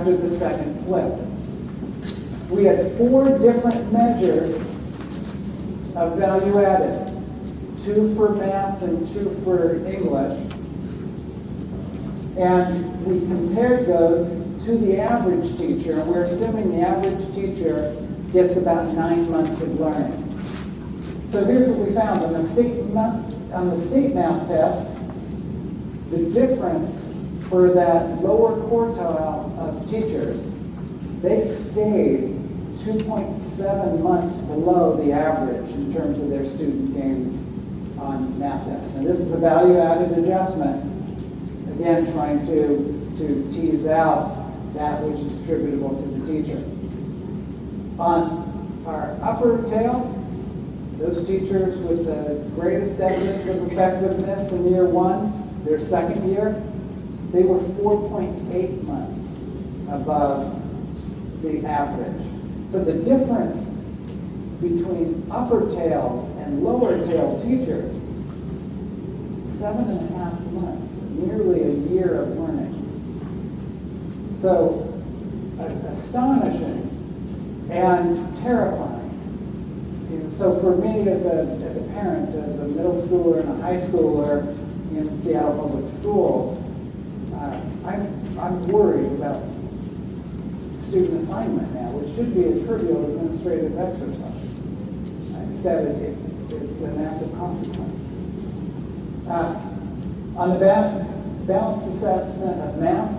after the second flip. We had 4 different measures of value added, 2 for math and 2 for English. And we compared those to the average teacher, and we're assuming the average teacher gets about 9 months of learning. So here's what we found. On the state math test, the difference for that lower quartile of teachers, they stayed 2.7 months below the average in terms of their student gains on math tests. And this is a value-added adjustment, again, trying to tease out that which is attributable to the teacher. On our upper tail, those teachers with the greatest evidence of effectiveness in year 1, their second year, they were 4.8 months above the average. So the difference between upper tail and lower tail teachers, 7.5 months, nearly a year of learning. So astonishing and terrifying. So for me as a parent of a middle schooler and a high schooler in Seattle Public Schools, I'm worried about student assignment now, which should be a trivial administrative exercise. Instead, it's an act of consequence. On the balanced assessment of math,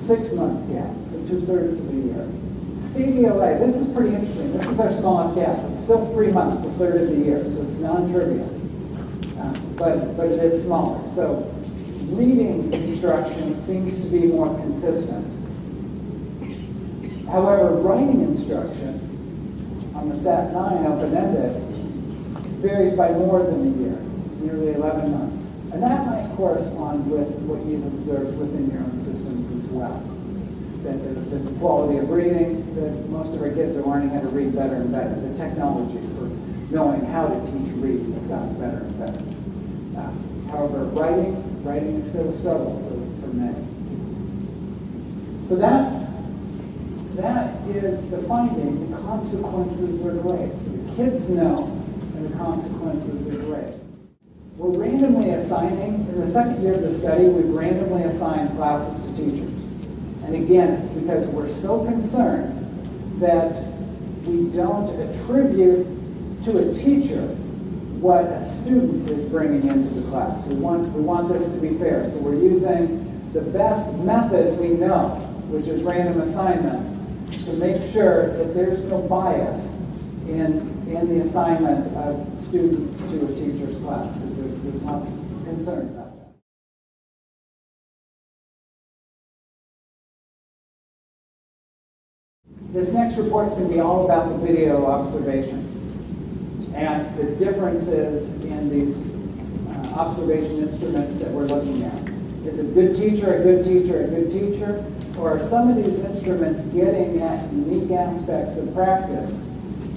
6-month gap, so 2/3 of the year. State ELA, this is pretty interesting. This is our smallest gap. It's still 3 months, 1/3 of the year, so it's non-trivial. But it is smaller. So reading instruction seems to be more consistent. However, writing instruction on the SAT 9 open-ended varied by more than a year, nearly 11 months. And that might correspond with what you've observed within your own systems as well. That the quality of reading, that most of our kids are learning how to read better and better. The technology for knowing how to teach reading has gotten better and better. However, writing is still a struggle for many. So that is the finding. The consequences are great. So the kids know, and the consequences are great. We're randomly assigning, in the second year of the study, we've randomly assigned classes to teachers. And again, it's because we're so concerned that we don't attribute to a teacher what a student is bringing into the class. We want this to be fair. So we're using the best method we know, which is random assignment, to make sure that there's no bias in the assignment of students to a teacher's class, because there's lots of concern about that. This next report is going to be all about the video observation and the differences in these observation instruments that we're looking at. Is a good teacher, a good teacher, a good teacher? Or are some of these instruments getting at unique aspects of practice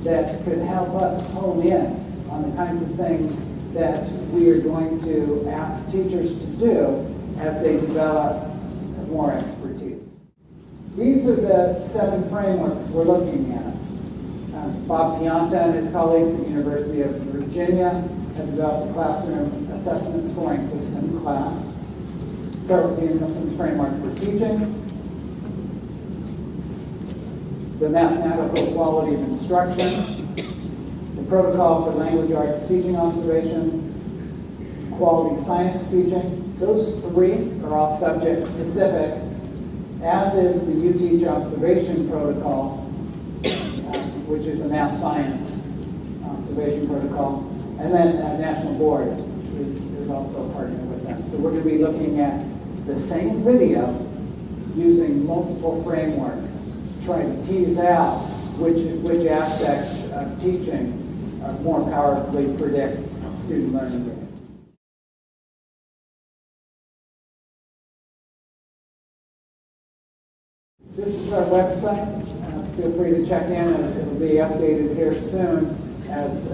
that could help us hone in on the kinds of things that we are going to ask teachers to do as they develop more expertise? These are the 7 frameworks we're looking at. Bob Pianta and his colleagues at the University of Virginia have developed a classroom assessment scoring system, CLASS. Start with the Nielsen's framework for teaching, the mathematical quality of instruction, the protocol for language arts teaching observation, quality science teaching. Those 3 are all subject specific, as is the UTeach observation protocol, which is a math science observation protocol. And then National Board is also partnered with them. So we're going to be looking at the same video using multiple frameworks, trying to tease out which aspects of teaching more powerfully predict student learning gains. This is our website. Feel free to check in. It'll be updated here soon as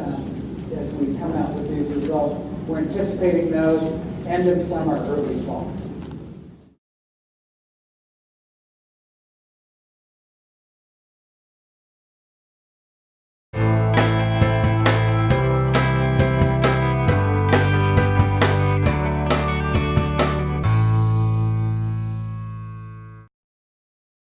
we come out with these results. We're anticipating those end of summer, early fall.